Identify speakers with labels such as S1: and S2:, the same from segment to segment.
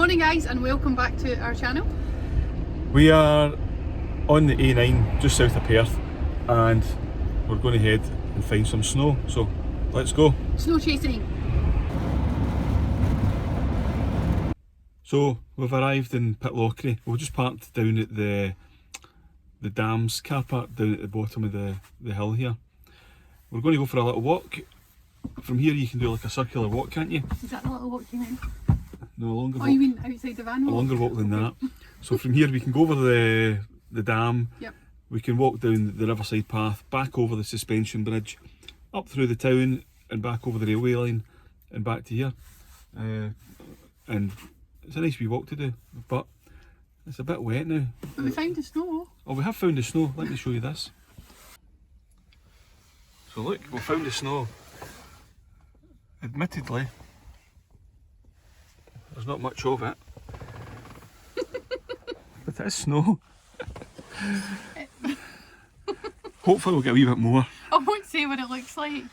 S1: morning guys, and welcome back to our channel.
S2: We are on the A9 just south of Perth and we're going to head and find some snow, so let's go.
S1: Snow chasing.
S2: So we've arrived in Pitlochry. We've just parked down at the dam's car park down at the bottom of the hill here. We're going to go for a little walk. From here you can do like a circular walk, can't you?
S1: Is that the little walk you meant?
S2: No, a longer walk.
S1: Oh, you mean outside the van walk?
S2: A longer walk than that. So from here we can go over the dam.
S1: Yep.
S2: We can walk down the riverside path, back over the suspension bridge, up through the town and back over the railway line and back to here. And it's a nice wee walk to do, but it's a bit wet now.
S1: But we found the snow.
S2: Oh, we have found the snow. Let me show you this. So look, we found the snow. Admittedly, there's not much of it, but it is snow. Hopefully we'll get a wee bit more.
S1: I won't say what it looks like.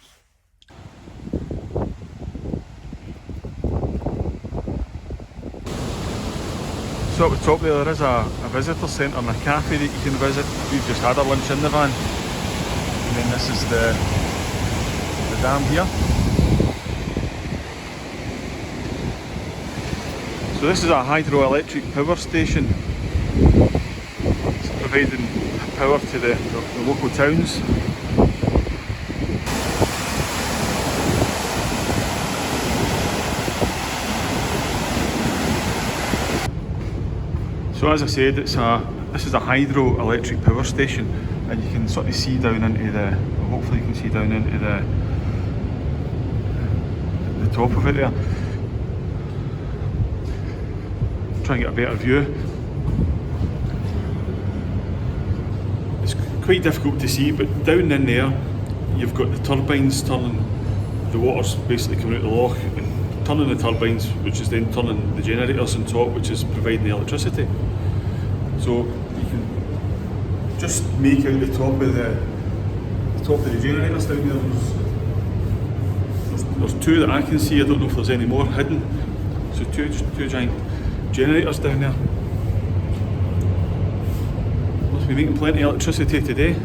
S2: So at the top there is a visitor centre and a cafe that you can visit. We've just had our lunch in the van. And then this is the dam here. So this is a hydroelectric power station. It's providing power to the local towns. So as I said, this is a hydroelectric power station, and you can sort of see down into hopefully you can see down into the top of it there. Try and get a better view. It's quite difficult to see, but down in there you've got the turbines turning, the water's basically coming out of the loch and turning the turbines, which is then turning the generators on top, which is providing the electricity. So you can just make out the top of the generators down there. There's two that I can see. I don't know if there's any more hidden. So two giant generators down there. Must be making plenty of electricity today.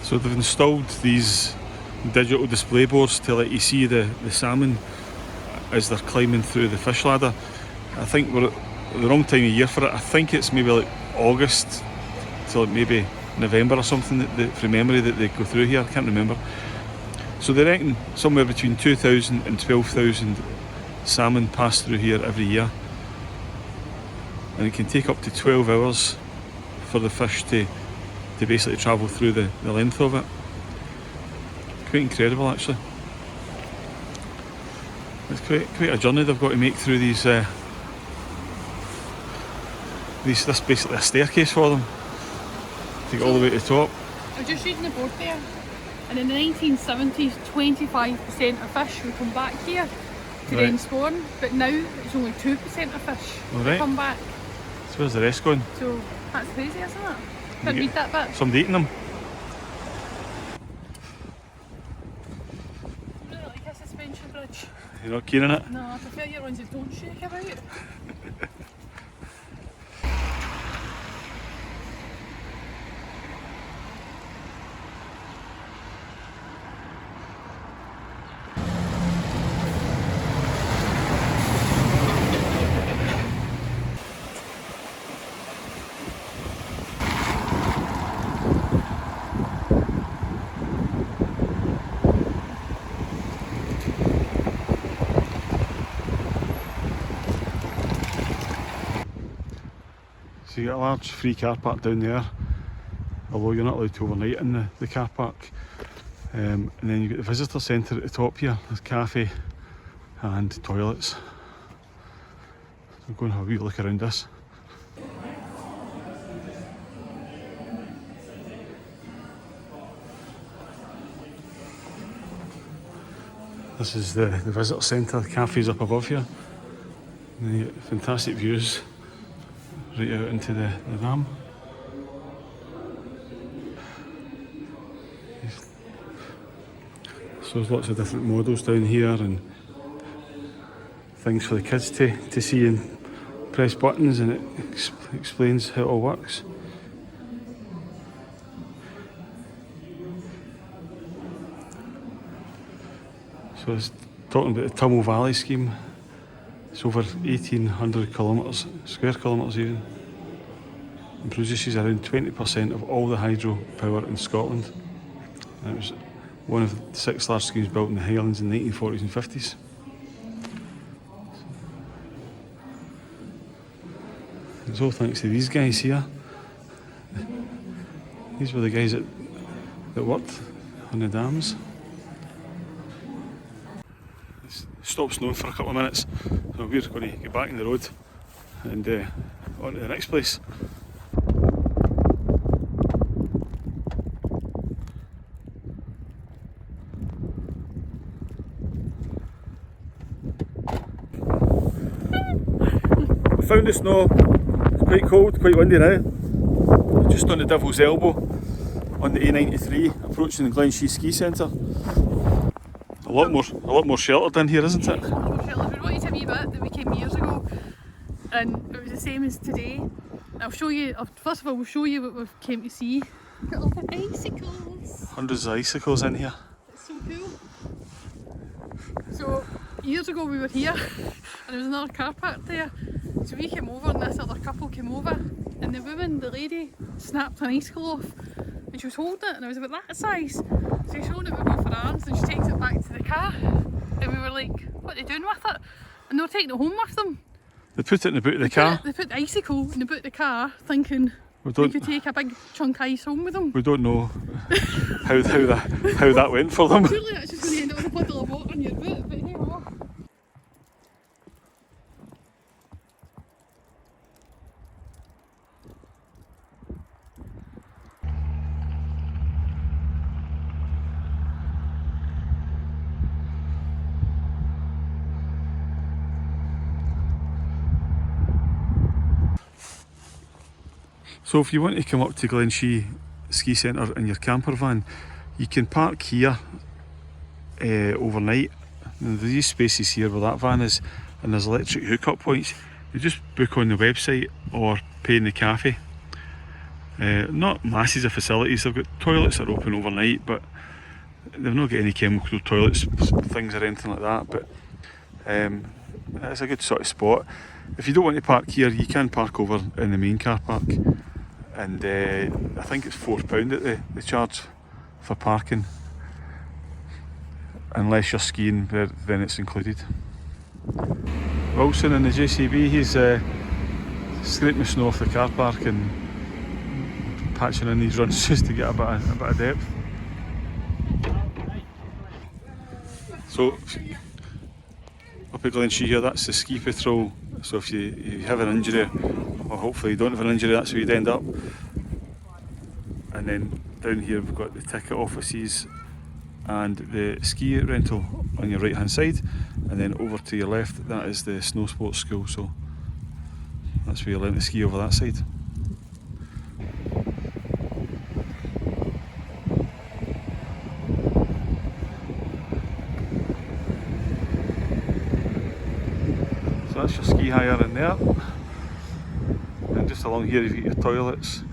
S2: So they've installed these digital display boards to let you see the salmon as they're climbing through the fish ladder. I think we're at the wrong time of year for it. I think it's maybe like August till maybe November or something from memory that they go through here. I can't remember. So they reckon somewhere between 2,000 and 12,000 salmon pass through here every year, and it can take up to 12 hours for the fish to basically travel through the length of it. Quite incredible actually. It's quite a journey they've got to make through these. This basically a staircase for them to get all the way to the top.
S1: I'm just reading the board there, and in the 1970s 25% of fish would come back here to then spawn, but now it's only 2% of fish that come back.
S2: So where's the rest going?
S1: So that's crazy, isn't it? Didn't read that bit.
S2: Somebody eating them.
S1: I really like a suspension bridge.
S2: You're not keen on it?
S1: No, I prefer your ones that don't shake about.
S2: So you got a large free car park down there, although you're not allowed to overnight in the car park. And then you've got the visitor centre at the top here. There's a cafe and toilets. So I'm going to have a wee look around this. This is the visitor centre. The cafe's up above here. And then you get fantastic views right out into the dam. So there's lots of different models down here and things for the kids to see and press buttons, and it explains how it all works. So it's talking about the Tomintoul Valley scheme. It's over 1,800 kilometres, square kilometres even, and produces around 20% of all the hydro power in Scotland. And it was one of the 6 large schemes built in the Highlands in the 1940s and 50s. It's all thanks to these guys here. These were the guys that worked on the dams. It's stopped snowing for a couple of minutes, so we're going to get back in the road and on to the next place. We found the snow. It's quite cold, quite windy now. Just on the Devil's Elbow on the A93, approaching the Glenshee ski centre. A lot more sheltered in here, isn't it?
S1: A lot more sheltered. We wanted a wee bit that we came years ago, and it was the same as today. I'll show you. First of all, we'll show you what we've came to see. We've got all the icicles.
S2: Hundreds of icicles in here.
S1: It's so cool. So years ago we were here, and there was another car park there. So we came over, and this other couple came over, and the lady, snapped an icicle off, and she was holding it, and it was about that size. So she showed it would go for arms, and she takes it back to the car, and we were like, what are they doing with it? And they were taking it home with them.
S2: They put it in the boot of the car?
S1: They put the icicle in the boot of the car, thinking they could take a big chunk of ice home with them.
S2: We don't know how that went for them.
S1: Surely that's just going to end up with a puddle of water in your boot, but hey ho.
S2: So if you want to come up to Glenshee ski centre in your camper van, you can park here overnight. And there's these spaces here where that van is, and there's electric hookup points. You just book on the website or pay in the cafe. Not masses of facilities. They've got toilets that are open overnight, but they've not got any chemical toilets things or anything like that. But it's a good sort of spot. If you don't want to park here, you can park over in the main car park, and I think it's £4 that they charge for parking, unless you're skiing, then it's included. Wilson in the JCB, he's scraping the snow off the car park and patching in these runs just to get a bit of depth. So up at Glenshee here, that's the ski patrol. So if you have an injury, or hopefully you don't have an injury, that's where you'd end up. And then down here we've got the ticket offices and the ski rental on your right hand side, and then over to your left that is the snow sports school, so that's where you learn to ski over that side. So that's your ski hire in there, and just along here you've got your toilets,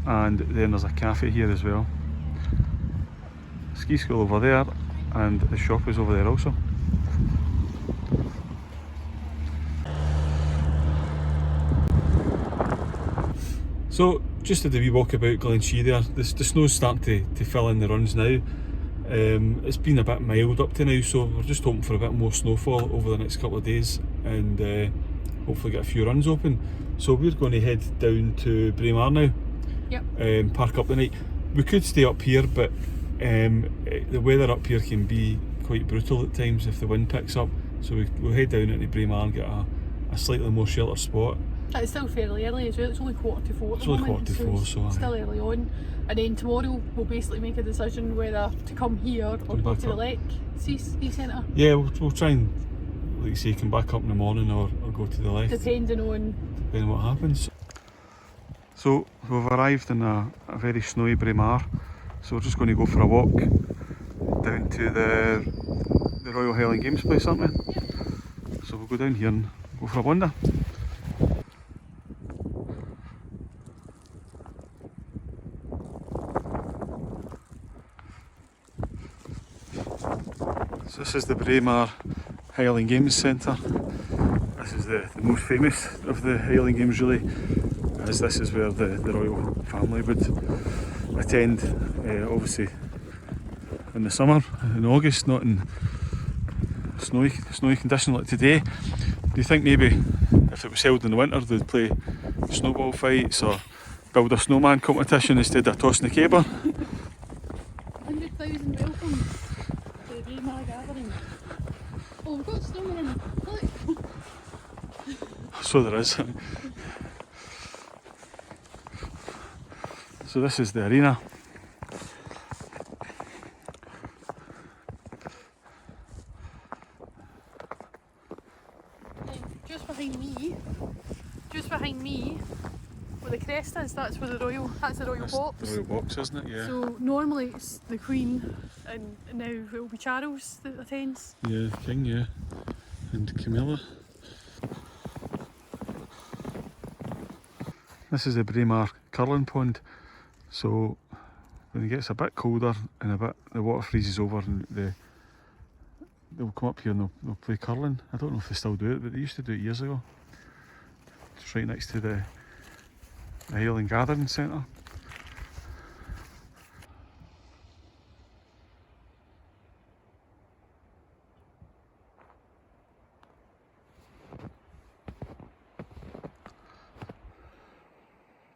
S2: and then there's a cafe here as well. Ski school over there, and the shop is over there also. So just did a wee walk about Glenshee there. The snow's starting to fill in the runs now. It's been a bit mild up to now, so we're just hoping for a bit more snowfall over the next couple of days, and hopefully get a few runs open. So we're going to head down to Braemar now. Yep. Park up the night. We could stay up here, but the weather up here can be quite brutal at times if the wind picks up. So we'll head down into Braemar and get a slightly more sheltered spot.
S1: It's still fairly early as well, it's only 4:45 at the moment.
S2: It's only 4:45, so
S1: it's still early on. And then tomorrow we'll basically make a decision whether to come here or go to the Lecht ski centre.
S2: Yeah, we'll try and, like you say, come back up in the morning or go to the Lecht.
S1: Depending on
S2: what happens. So we've arrived in a very snowy Braemar, so we're just going to go for a walk down to the Royal Highland Games place, aren't we?
S1: Yeah.
S2: So we'll go down here and go for a wander. So this is the Braemar Highland Games Centre. This is the most famous of the Highland Games really, as this is where the royal family would attend, obviously in the summer, in August, not in snowy condition like today. Do you think maybe if it was held in the winter they'd play snowball fights or build a snowman competition instead of tossing the caber?
S1: 100,000 welcome to the Braemar gathering. Oh, we've got snowmen in. Look!
S2: So there is. So this is the arena.
S1: Just behind me, where the crest is, that's the royal box.
S2: The royal box, isn't it? Yeah.
S1: So normally it's the Queen, and now it will be Charles that attends.
S2: Yeah, King, yeah, and Camilla. This is the Braemar curling pond. So when it gets a bit colder and the water freezes over, and they'll come up here and they'll play curling. I don't know if they still do it, but they used to do it years ago. It's right next to the Highland Gathering Centre.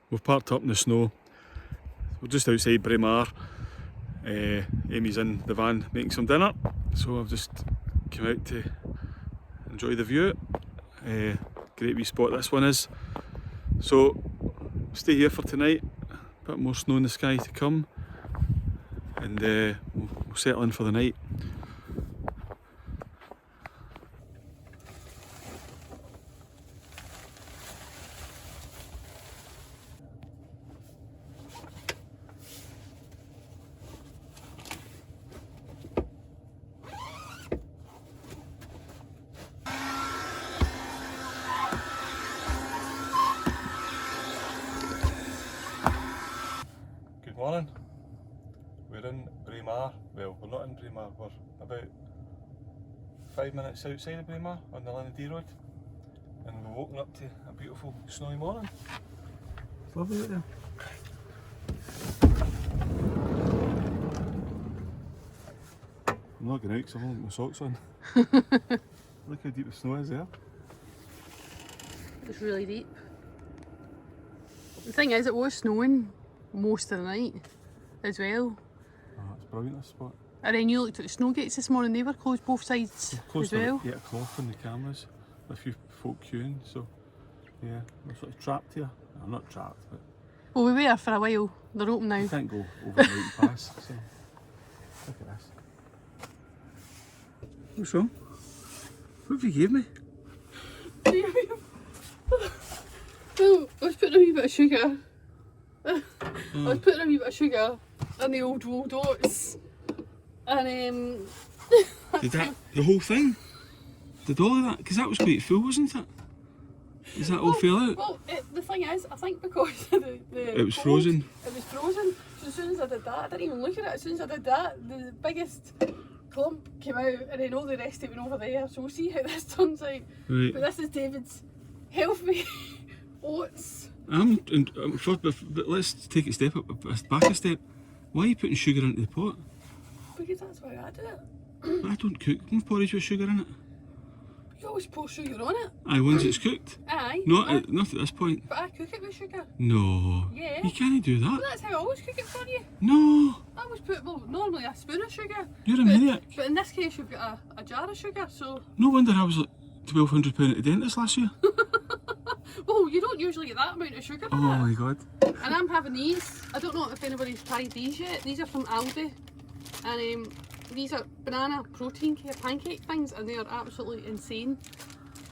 S2: We've parked up in the snow. We're just outside Braemar. Amy's in the van making some dinner, so I've just come out to enjoy the view. Great wee spot this one is. So stay here for tonight, a bit more snow in the sky to come, and we'll settle in for the night. Good morning. We're in Braemar. Well, we're not in Braemar, we're about 5 minutes outside of Braemar on the Linnadee Road, and we've woken up to a beautiful snowy morning. It's lovely out there. I'm not going out because I've only got my socks on. Look how deep the snow is there.
S1: It's really deep. The thing is, it was snowing most of the night as well.
S2: Oh, it's brilliant, this spot.
S1: And then you looked at the snow gates this morning, they were closed both sides as well.
S2: Yeah, a cloth on the cameras, a few folk queuing, so yeah, we're sort of trapped here. I'm not trapped, but...
S1: Well, we were for a while, they're open now.
S2: You can't go over the mountain pass, so look at this. What's wrong? What have you gave me?
S1: Well, I was putting a wee bit of sugar. I was putting a wee bit of sugar in the old rolled oats. And
S2: Did that, the whole thing? Did all of that? Because that was quite full, wasn't it? Is that all fell out?
S1: Well, the thing is, I think because of the
S2: It was frozen.
S1: It was frozen. So as soon as I did that, I didn't even look at it. As soon as I did that, the biggest clump came out, and then all the rest of it went over there. So we'll see how this turns out.
S2: Right.
S1: But this is David's healthy oats.
S2: But let's take it back a step. Why are you putting sugar into the pot?
S1: Because that's why I do it.
S2: I don't cook porridge with sugar in it.
S1: You always pour sugar on it.
S2: Aye, once it's cooked.
S1: Aye.
S2: Not at this point.
S1: But I cook it with sugar.
S2: No.
S1: Yeah.
S2: You can't do that.
S1: Well, that's how I always cook it for you.
S2: No.
S1: I always put, well, normally a spoon of sugar.
S2: You're a maniac.
S1: But in this case, you've got a jar of sugar, so...
S2: No wonder I was like £1,200 at the dentist last year.
S1: Well, you don't usually get that amount of sugar in
S2: Oh
S1: it.
S2: my god.
S1: And I'm having these. I don't know if anybody's tried these yet. These are from Aldi. And these are banana protein pancake things, and they are absolutely insane.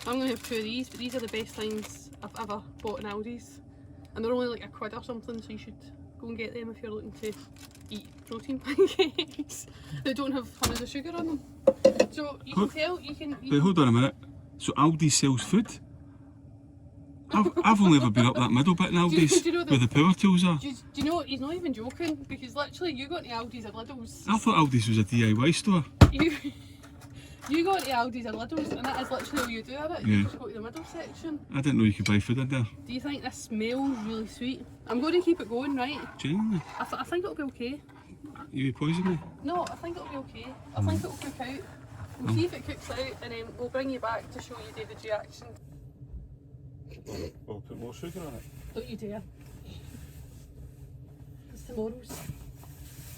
S1: I'm going to have two of these, but these are the best things I've ever bought in Aldi's. And they're only like £1 or something, so you should go and get them if you're looking to eat protein pancakes that don't have hundreds of sugar on them. So you can tell,
S2: Wait, hold on a minute. So Aldi sells food? I've only ever been up that middle bit in Aldi's
S1: do you know
S2: where the power tools are.
S1: Do you know, he's not even joking, because literally you go into Aldi's or Lidl's.
S2: I thought Aldi's was a DIY store.
S1: You go into Aldi's or Lidl's and that is literally all you do at it. You just go to the middle section.
S2: I didn't know you could buy food in there.
S1: Do you think this smells really sweet? I'm going to keep it going, right?
S2: Genuinely?
S1: I think it'll be okay.
S2: You poison me?
S1: No, I think it'll be okay. I think it'll cook out. We'll see if it cooks out and then we'll bring you back to show you David's reaction.
S2: We'll put more sugar on it.
S1: Don't you dare. It's tomorrow's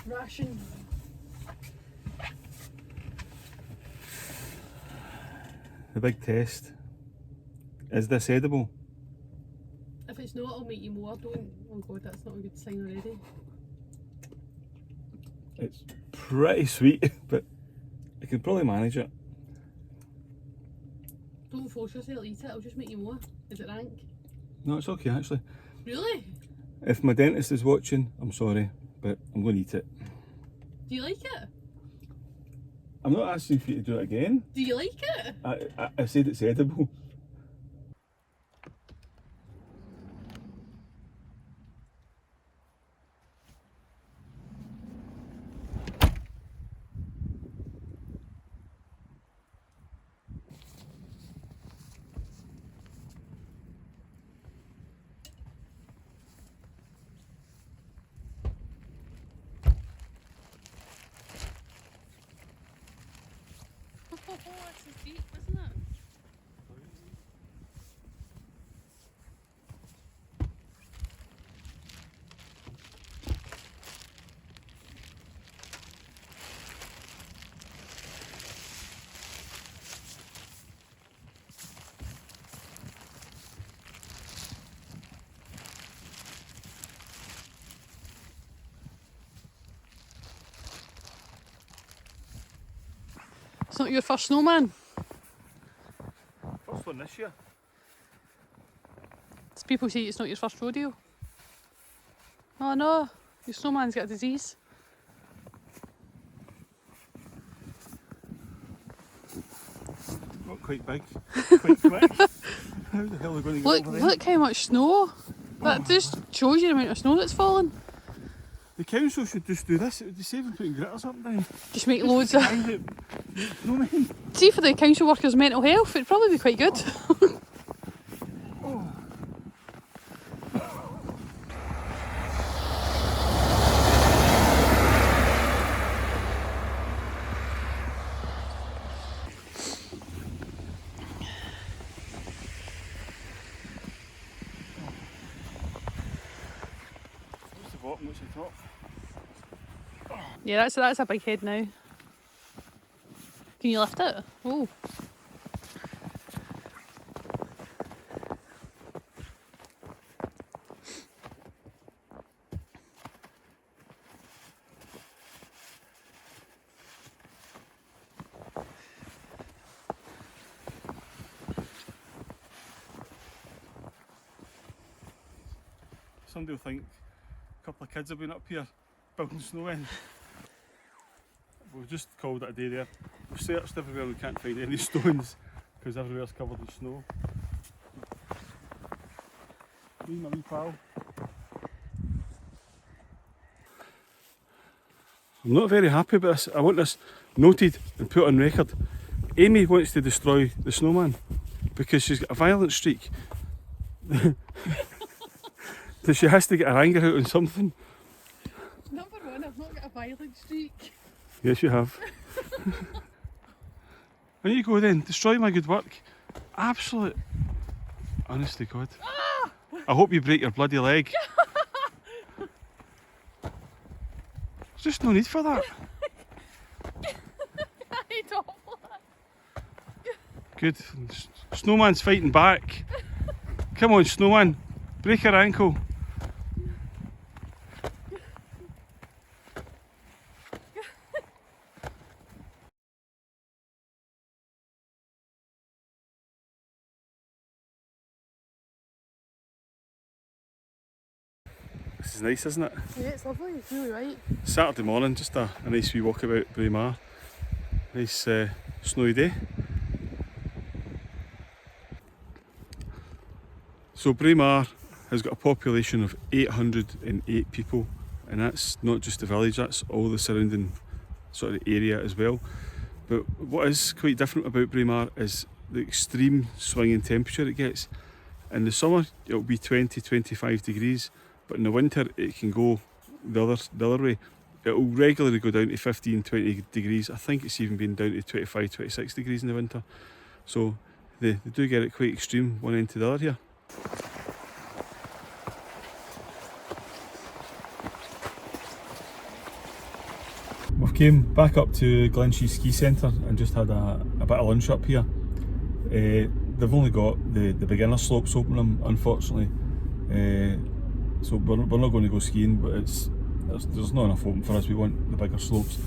S1: ration.
S2: The big test. Is this edible?
S1: If it's not, I'll make you more. Don't. Oh god, that's not a good sign already.
S2: It's pretty sweet, but I can probably manage it.
S1: Don't force yourself to eat it, I'll just make you more. Is it rank?
S2: No, it's okay actually.
S1: Really?
S2: If my dentist is watching, I'm sorry, but I'm going to eat it.
S1: Do you like it?
S2: I'm not asking for you to do it again.
S1: Do you like it?
S2: I said it's edible.
S1: Oh, this is deep, isn't it? It's not your first snowman.
S2: First one this year.
S1: People say it's not your first rodeo. Oh no, your snowman's got a disease.
S2: Not quite big, quite quick. How the hell are we going to get over there?
S1: Look how much snow. That just shows you the amount of snow that's fallen.
S2: The council should just do this. It would be saving putting gritters up and down.
S1: Just make loads of...
S2: You know what I mean?
S1: See, for the council workers' mental health, it'd probably be quite good.
S2: What's the bottom, what's the top?
S1: Yeah, that's a big head now. Can you lift it? Oh.
S2: Somebody will think a couple of kids have been up here building snow in. We've just called it a day there. We've searched everywhere, we can't find any stones because everywhere's covered in snow. Me and my wee pal. I'm not very happy about this. I want this noted and put on record. Amy wants to destroy the snowman because she's got a violent streak. So she has to get her anger out on something.
S1: Number one, I've not got a violent streak.
S2: Yes, you have. And you go then, destroy my good work. Absolute. Honest to God.
S1: Ah!
S2: I hope you break your bloody leg. There's just no need for that.
S1: I don't.
S2: Good. Snowman's fighting back. Come on, Snowman. Break her ankle. This is nice, isn't it?
S1: Yeah, it's lovely, it's really right.
S2: Saturday morning, just a nice wee walk about Braemar. Nice snowy day. So Braemar has got a population of 808 people, and that's not just the village, that's all the surrounding sort of area as well. But what is quite different about Braemar is the extreme swing in temperature it gets. In the summer it'll be 20-25 degrees, but in the winter it can go the other way. It'll regularly go down to 15-20 degrees. I think it's even been down to 25-26 degrees in the winter. So they do get it quite extreme one end to the other here. We've came back up to Glenshee Ski Centre and just had a bit of lunch up here. They've only got the beginner slopes open them, unfortunately. So we're not going to go skiing, but there's not enough open for us. We want the bigger slopes.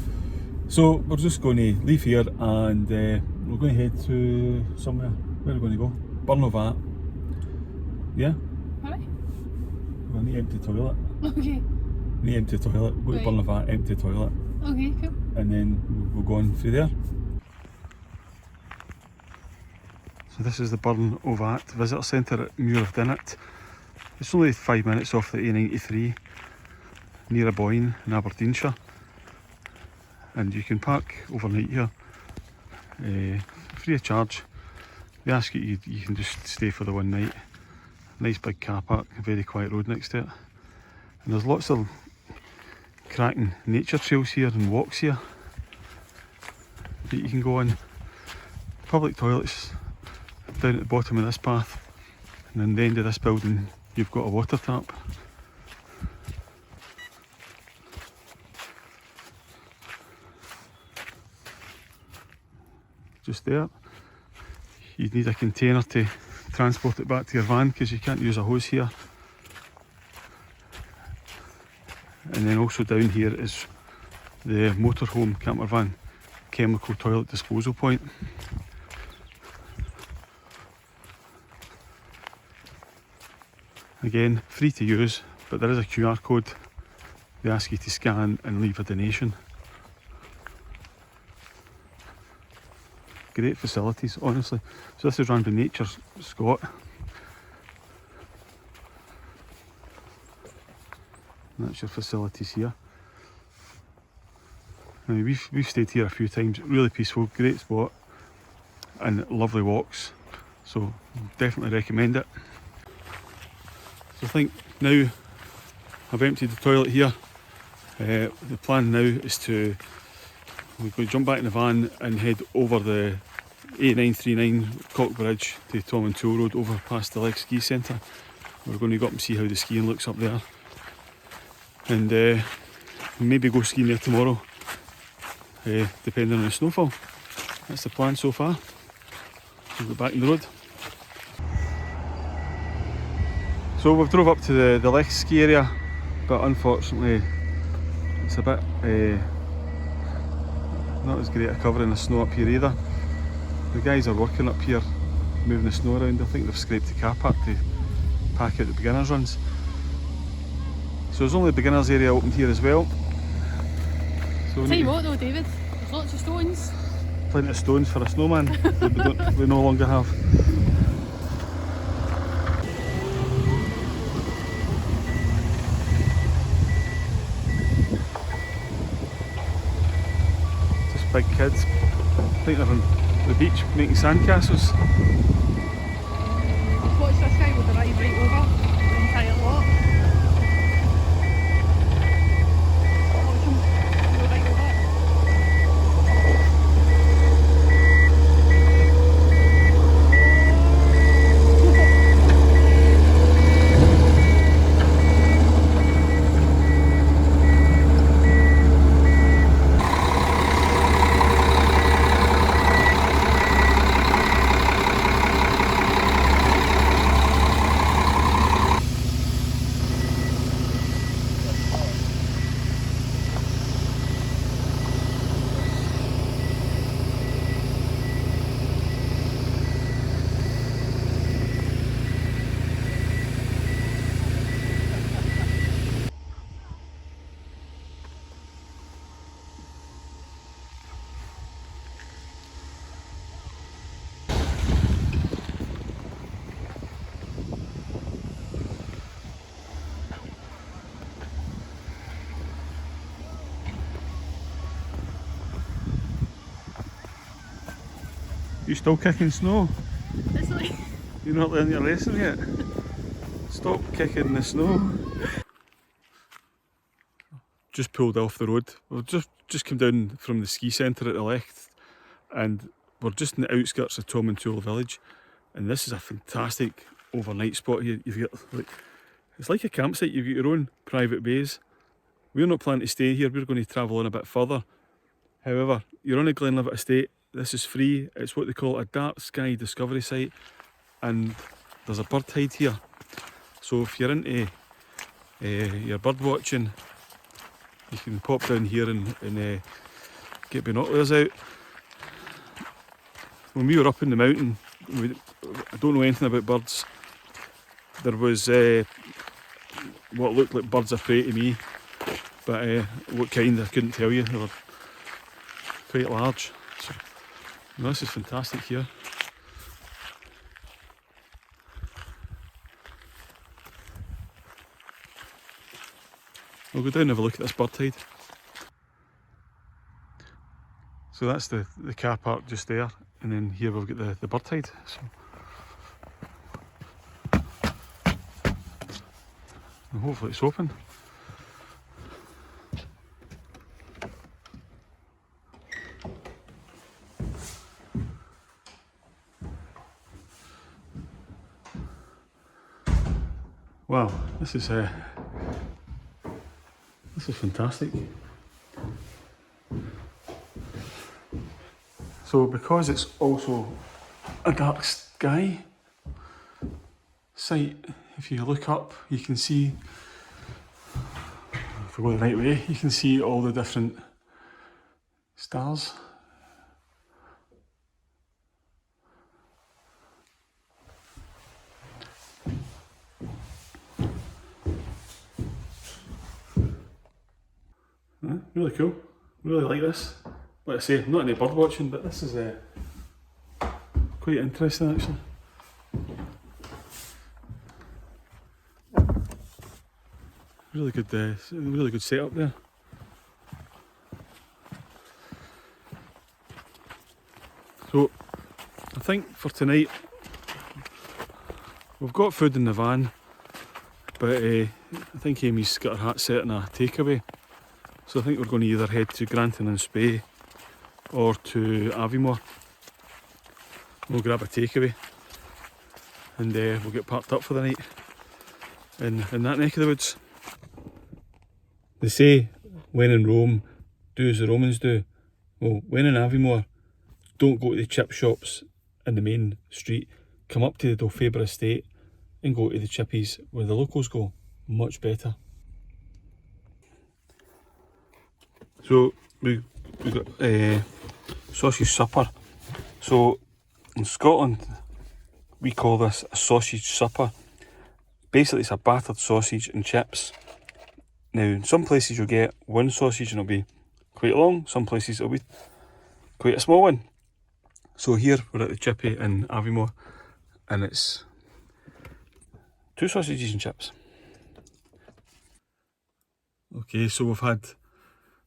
S2: So we're just going to leave here and we're going to head to somewhere. Where are we going to go? Burnovat. Yeah?
S1: Alright.
S2: We're going to empty toilet.
S1: Okay.
S2: Need empty toilet. Go to
S1: Right.
S2: Burnovat, empty toilet.
S1: Okay, cool.
S2: And then we'll go on through there. So this is the Burnovat Visitor Centre at Muir of Dinnet. It's only 5 minutes off the A93 near Aboyne in Aberdeenshire, and you can park overnight here free of charge. They ask you can just stay for the one night. Nice big car park, a very quiet road next to it, and there's lots of cracking nature trails here and walks here that you can go on. Public toilets down at the bottom of this path, and then the end of this building you've got a water tap. Just there. You need a container to transport it back to your van because you can't use a hose here. And then also down here is the motorhome campervan chemical toilet disposal point. Again, free to use, but there is a QR code they ask you to scan and leave a donation. Great facilities, honestly. So this is run by Nature Scott. And that's your facilities here. I mean, we've stayed here a few times. Really peaceful, great spot, and lovely walks. So definitely recommend it. So I think now I've emptied the toilet here. The plan now is we're going to jump back in the van and head over the A939 Cockbridge to Tomintoul Road over past the Lecht Ski Centre. We're going to go up and see how the skiing looks up there, and maybe go skiing there tomorrow, depending on the snowfall. That's the plan so far. We'll go back in the road. So we've drove up to the Lecht ski area, but unfortunately it's a bit not as great a covering the snow up here either. The guys are working up here moving the snow around. I think they've scraped the car park to pack out the beginners runs. So there's only a beginners area open here as well. So
S1: Tell you what though, David, there's lots of stones.
S2: Plenty of stones for a snowman that we no longer have. Just big kids. I think they're on the beach making sandcastles.
S1: Watch this guy with the ride right over the entire lot. Watch him go right over.
S2: You still kicking snow?
S1: It's like...
S2: You're not learning your lesson yet? Stop kicking the snow. Just pulled off the road. We've just come down from the ski centre at the Lecht, and we're just in the outskirts of Tomintoul village, and this is a fantastic overnight spot here. You've got it's like a campsite. You've got your own private bays. We're not planning to stay here. We're going to travel on a bit further. However, you're on a Glenlivet estate. This is free. It's what they call a dark sky discovery site, and there's a bird hide here. So if you're into your bird watching, you can pop down here and get binoculars out. When we were up in the mountain, I don't know anything about birds. There was what looked like birds of prey to me, but what kind I couldn't tell you. They were quite large. So, this is fantastic here. We'll go down and have a look at this bird hide. So that's the car park just there, and then here we've got the bird hide. So and hopefully it's open. Wow, this is fantastic. So because it's also a dark sky site, if you look up you can see, if I go the right way, you can see all the different stars. Really cool. Really like this. Like I say, I'm not into bird watching, but this is quite interesting actually. Really good setup there. So I think for tonight we've got food in the van, but I think Amy's got her heart set on a takeaway. So I think we're going to either head to Grantown and Spey or to Aviemore. We'll grab a takeaway and we'll get parked up for the night in that neck of the woods. They say, when in Rome, do as the Romans do. Well, when in Aviemore, don't go to the chip shops in the main street. Come up to the Dolfaber estate and go to the chippies where the locals go. Much better. So we've got sausage supper. So in Scotland we call this a sausage supper. Basically it's a battered sausage and chips. Now in some places you'll get one sausage and it'll be quite long, some places it'll be quite a small one. So here we're at the chippy in Aviemore and it's 2 sausages and chips. Okay, so we've had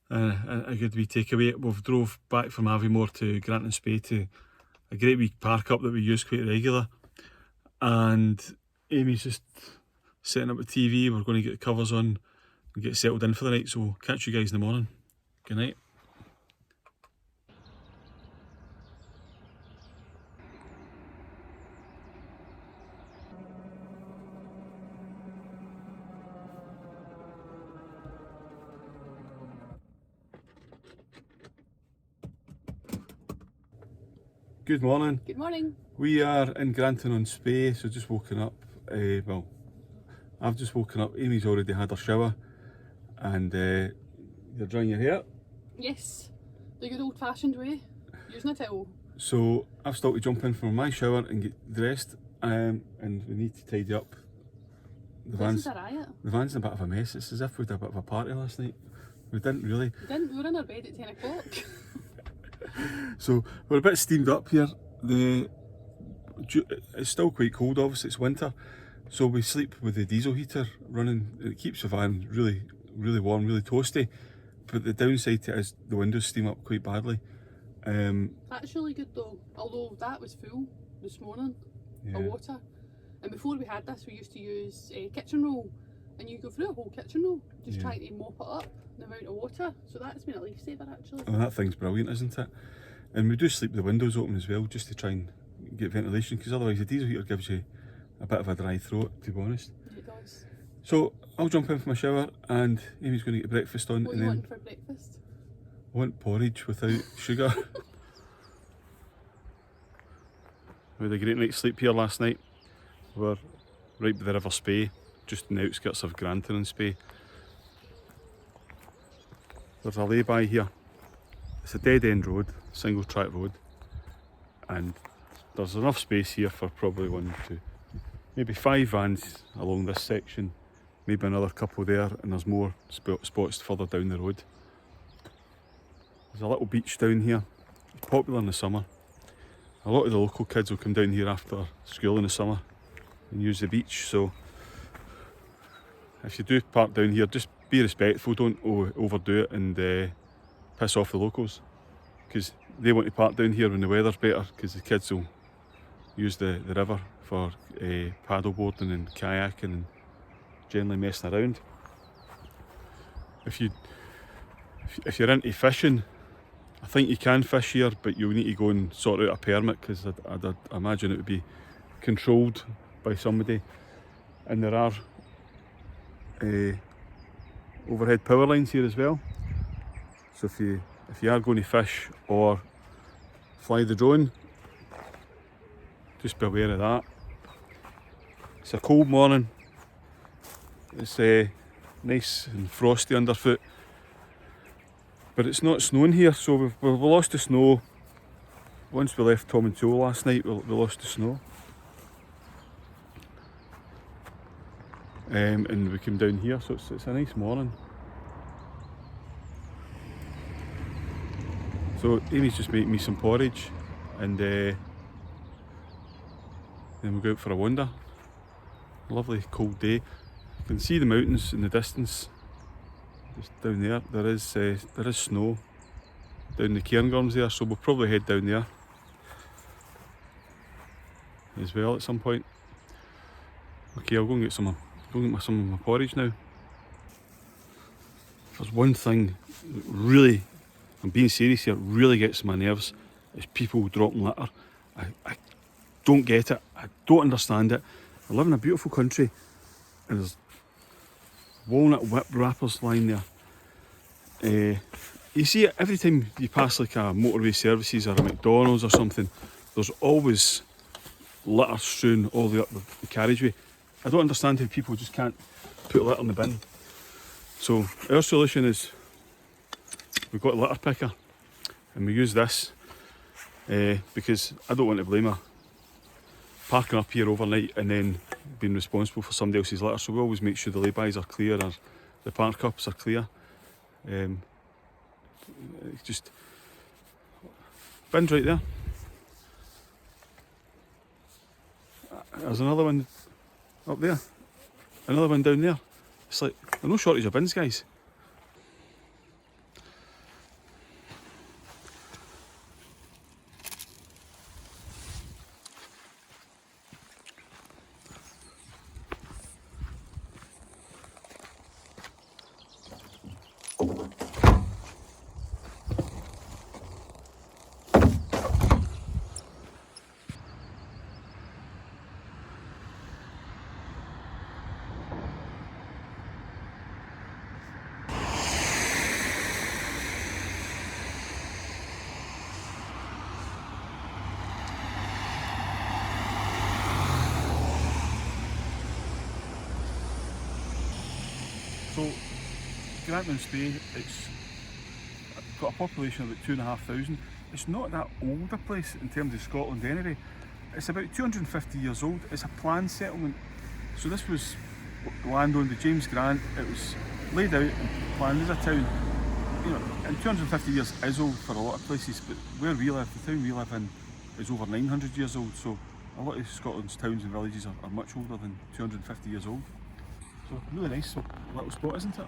S2: a good wee takeaway. We've drove back from Aviemore to Grantown Spey to a great wee park up that we use quite regular, and Amy's just setting up the TV. We're going to get the covers on and get settled in for the night, so we'll catch you guys in the morning. Good night. Good morning.
S1: Good morning.
S2: We are in Grantown on Spey, so just woken up. Well, I've just woken up. Amy's already had her shower, and you're drying your hair.
S1: Yes, the good old fashioned way, using a towel.
S2: So I've still to jump in from my shower and get dressed, and we need to tidy up. The van's a riot. The van's in a bit of a mess. It's as if we had a bit of a party last night. We didn't really.
S1: We were in our bed at 10 o'clock.
S2: So we're a bit steamed up here. It's still quite cold, obviously it's winter, so we sleep with the diesel heater running. It keeps the van really warm, really toasty, but the downside to it is the windows steam up quite badly.
S1: That's really good though, although that was full this morning
S2: Yeah.
S1: of water. And before we had this, we used to use kitchen roll, and you go through a whole kitchen roll just
S2: Yeah.
S1: trying to mop it up the amount of water. So that's been a lifesaver actually.
S2: Oh, that thing's brilliant, isn't it? And we do sleep with the windows open as well, just to try and get ventilation, because otherwise the diesel heater gives you a bit of a dry throat, to be honest.
S1: It does.
S2: So I'll jump in for my shower, and Amy's going to get breakfast on.
S1: What are
S2: and
S1: you
S2: then
S1: wanting for breakfast?
S2: I want porridge without sugar. We had a great night's sleep here last night. We're right by the River Spey, just in the outskirts of Grantown and Spey. There's a lay-by here. It's a dead end road, single track road, and there's enough space here for probably 1, 2, maybe 5 vans along this section, maybe another couple there, and there's more spots further down the road. There's a little beach down here. It's popular in the summer. A lot of the local kids will come down here after school in the summer and use the beach, so if you do park down here, just be respectful, don't overdo it and piss off the locals, because they want to park down here when the weather's better, because the kids will use the river for paddle boarding and kayaking and generally messing around. If you're into fishing, I think you can fish here, but you'll need to go and sort out a permit, because I'd imagine it would be controlled by somebody. And there are overhead power lines here as well. So if you are going to fish or fly the drone, just be aware of that. It's a cold morning. It's nice and frosty underfoot. But it's not snowing here, so we've lost the snow. Once we left Tomintoul last night, we lost the snow. And we came down here, so it's a nice morning. So Amy's just making me some porridge, and then we'll go out for a wander. Lovely cold day. You can see the mountains in the distance. Just down there, there is snow down the Cairngorms there, so we'll probably head down there as well at some point. Okay, I'll go and get some of my porridge now. There's one thing that really, I'm being serious here, really gets my nerves, is people dropping litter. I don't get it, I don't understand it. I live in a beautiful country and there's walnut whip wrappers lying there. You see it every time you pass like a motorway services or a McDonald's or something. There's always litter strewn all the way up the carriageway. I don't understand how people just can't put litter in the bin. So our solution is, we've got a litter picker and we use this because I don't want to blame her parking up here overnight and then being responsible for somebody else's litter. So we always make sure the laybys are clear or the park ups are clear. It's just bins right there. There's another one up there, another one down there. It's like, there's no shortage of bins, guys. So, Grantown Spey, it's got a population of about 2,500. It's not that old a place in terms of Scotland anyway. It's about 250 years old. It's a planned settlement. So this was land owned by James Grant. It was laid out and planned as a town. You know, and 250 years is old for a lot of places, but where we live, the town we live in, is over 900 years old. So a lot of Scotland's towns and villages are much older than 250 years old. So really nice little spot, isn't it?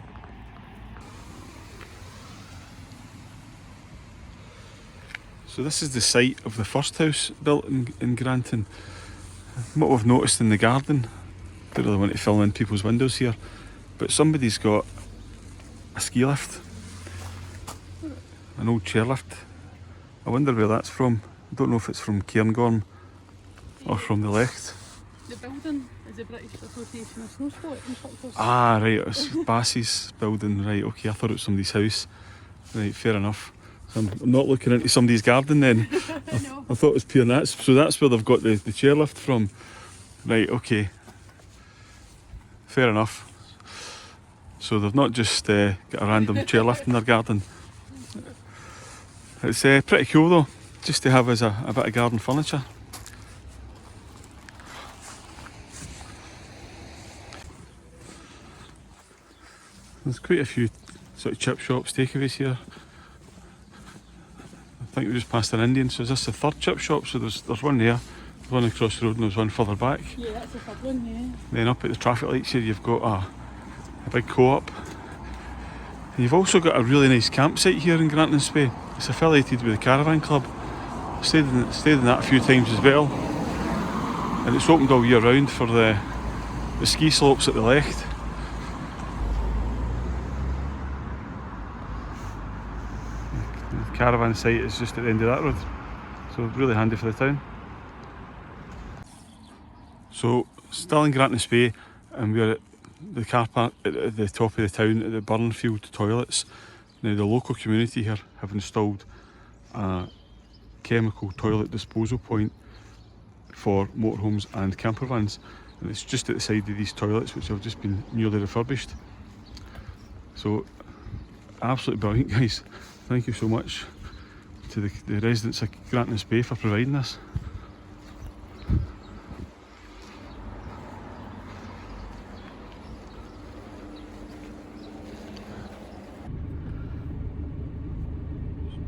S2: So this is the site of the first house built in Grantown. What we've noticed in the garden, don't really want to film in people's windows here, but somebody's got a ski lift, an old chairlift. I wonder where that's from. I don't know if it's from Cairngorm or from the Lecht.
S1: The building is the British Association of Snow Sport Instructors.
S2: Ah, right, it's Bassie's building, right, okay, I thought it was somebody's house. Right, fair enough. So I'm not looking into somebody's garden then. I thought it was pure nats, so that's where they've got the chairlift from. Right, okay. Fair enough. So they've not just got a random chairlift in their garden. It's pretty cool though, just to have as a bit of garden furniture. There's quite a few sort of chip shops, takeaways here. I think we just passed an Indian, so is this the third chip shop? So there's one there, there's one across the road and there's one further back.
S1: Yeah, that's the third one, yeah.
S2: Then up at the traffic lights here you've got a big co-op. And you've also got a really nice campsite here in Grantown Spey. It's affiliated with the Caravan Club. I've stayed in that a few times as well. And it's opened all year round for the ski slopes at the Lecht. The caravan site is just at the end of that road. So really handy for the town. So still in Grantown Spey, and we're at the car park at the top of the town at the Burnfield toilets. Now the local community here have installed a chemical toilet disposal point for motorhomes and campervans, and it's just at the side of these toilets which have just been newly refurbished. So absolutely brilliant, guys. Thank you so much to the residents of Grantown Spey for providing this.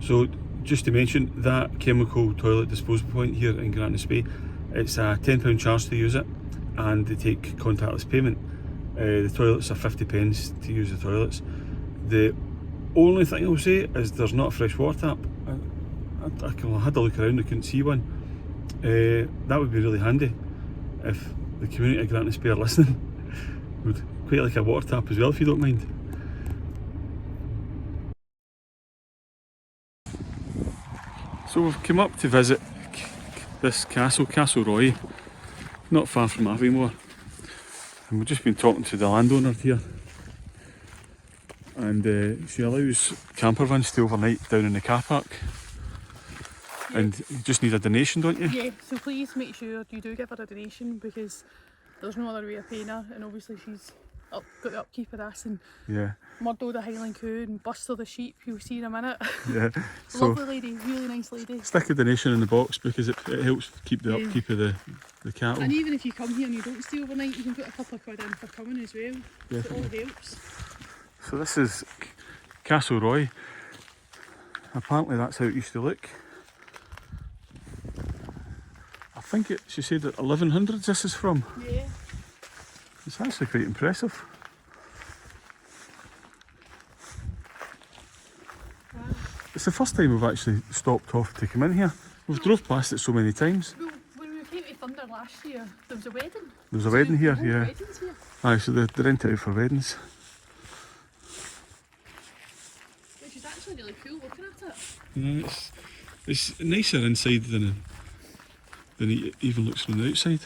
S2: So just to mention, that chemical toilet disposal point here in Grantown Spey, it's a £10 charge to use it, and they take contactless payment. The toilets are 50p to use the toilets. The only thing I'll say is there's not a fresh water tap. I had a look around, I couldn't see one. That would be really handy if the community of Grantown Spey are listening. Would quite like a water tap as well, if you don't mind. So we've come up to visit this castle, Castle Roy, not far from Aviemore, and we've just been talking to the landowner here, and she allows campervans to overnight down in the car park. Yeah. And you just need a donation, don't you?
S1: Yeah, so please make sure you do give her a donation, because there's no other way of paying her, and obviously she's got the upkeep of this, and
S2: yeah,
S1: Murdo the Highland Coo and Buster the sheep, you'll see in a minute.
S2: Yeah. So
S1: lovely lady, really nice lady.
S2: Stick a donation in the box, because it helps keep the upkeep of the cattle.
S1: And even if you come here and you don't stay overnight, you can put a couple of quid in for coming as well. Yeah. So it all helps. So this is Castle Roy. Apparently that's how it used to look. I think she said that 1100s this is from. Yeah.
S2: It's actually quite impressive.
S1: Wow.
S2: It's the first time we've actually stopped off to come in here. We've drove past it so many times.
S1: Well, when we came to Thunder last year, there was a wedding.
S2: There was a wedding here, yeah.
S1: Weddings here.
S2: Aye, so they rent it out for weddings.
S1: Which is actually really cool looking at it.
S2: Yeah, it's nicer inside than it even looks from the outside.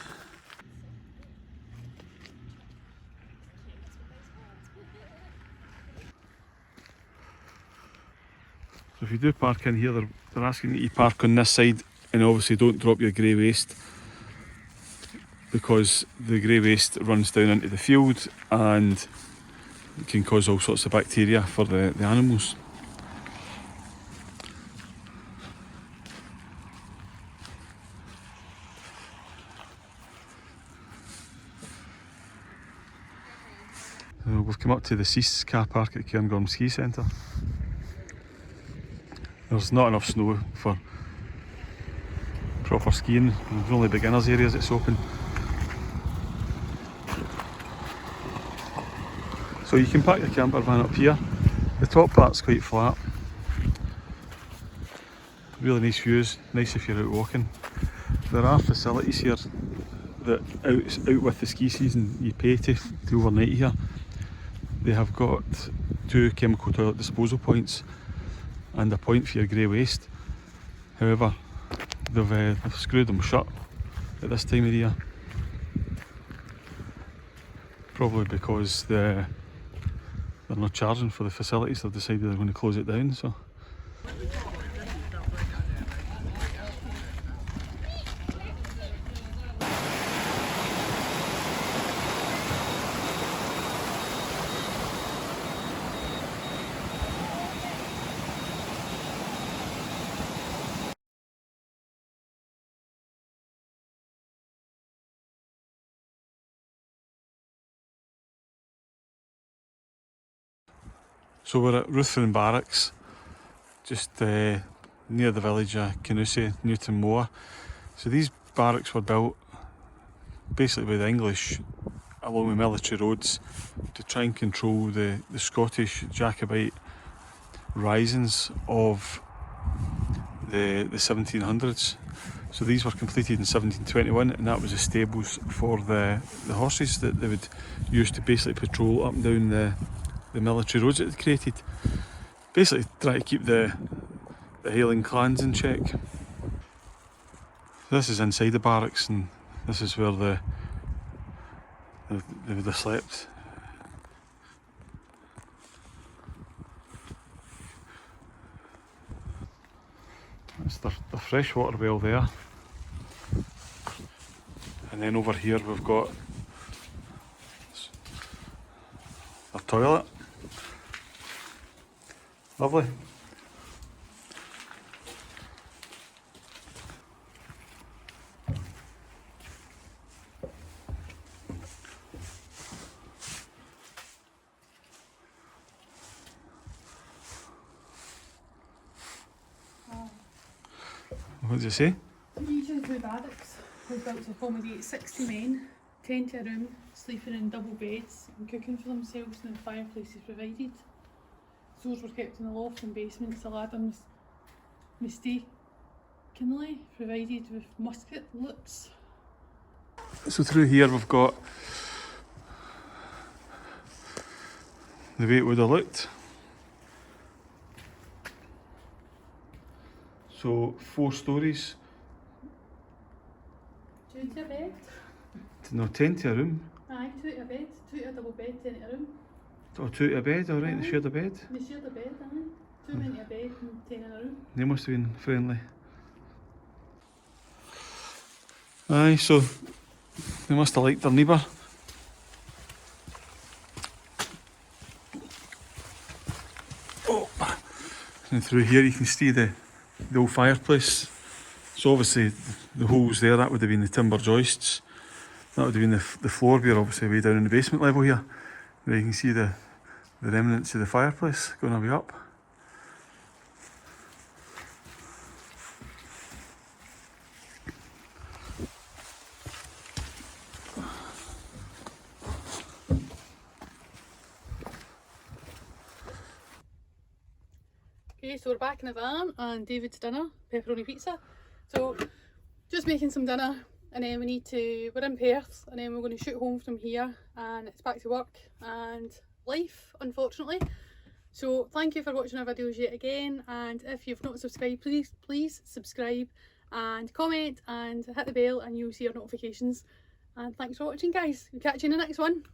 S2: So if you do park in here, they're asking you to park on this side, and obviously don't drop your grey waste, because the grey waste runs down into the field and it can cause all sorts of bacteria for the animals. We've come up to the Cease car park at Cairngorm Ski Centre. There's not enough snow for proper skiing. There's only beginners areas that's open. So you can park your camper van up here. The top part's quite flat. really nice views, nice if you're out walking. There are facilities here that out with the ski season you pay to overnight here. They have got 2 chemical toilet disposal points and a point for your grey waste. However, they've screwed them shut at this time of the year. Probably because they're not charging for the facilities. They've decided they're going to close it down. So. So we're at Ruthven Barracks, just near the village of Cairngorms, Newton Moor. So these barracks were built basically by the English along the military roads to try and control the Scottish Jacobite risings of the 1700s. So these were completed in 1721, and that was the stables for the horses that they would use to basically patrol up and down the military roads that they'd created. Basically try to keep the Highland clans in check. This is inside the barracks, and this is where they would have slept. That's the freshwater well there. And then over here we've got a toilet. Lovely. What did you say?
S1: Each of the 2 barracks was built to accommodate 60 men, 10 to a room, sleeping in double beds and cooking for themselves, and the fireplaces provided. Stores were kept in the loft and basement. The ladder mistakenly provided with musket loops.
S2: So through here we've got the way it would have looked. So 4 stories.
S1: 2 to a bed.
S2: No, 10 to a room.
S1: Aye, 2 to a bed, 2 to a double bed, 10 to a room.
S2: Oh, 2 to a bed, alright, they shared a bed.
S1: They shared a bed, aye. 2 men to a bed and 10 in a room.
S2: They must have been friendly. Aye, so they must have liked their neighbour. Oh, and through here you can see the old fireplace. So obviously the holes there, that would have been the timber joists. That would have been the floor beer, obviously way down in the basement level here. There you can see the remnants of the fireplace going all the way up.
S1: Okay, so we're back in the van and David's dinner, pepperoni pizza. So just making some dinner, and then we're in Perth, and then we're going to shoot home from here, and it's back to work and life, unfortunately. So thank you for watching our videos yet again, and if you've not subscribed, please subscribe and comment and hit the bell, and you'll see our notifications. And thanks for watching, guys. We'll catch you in the next one.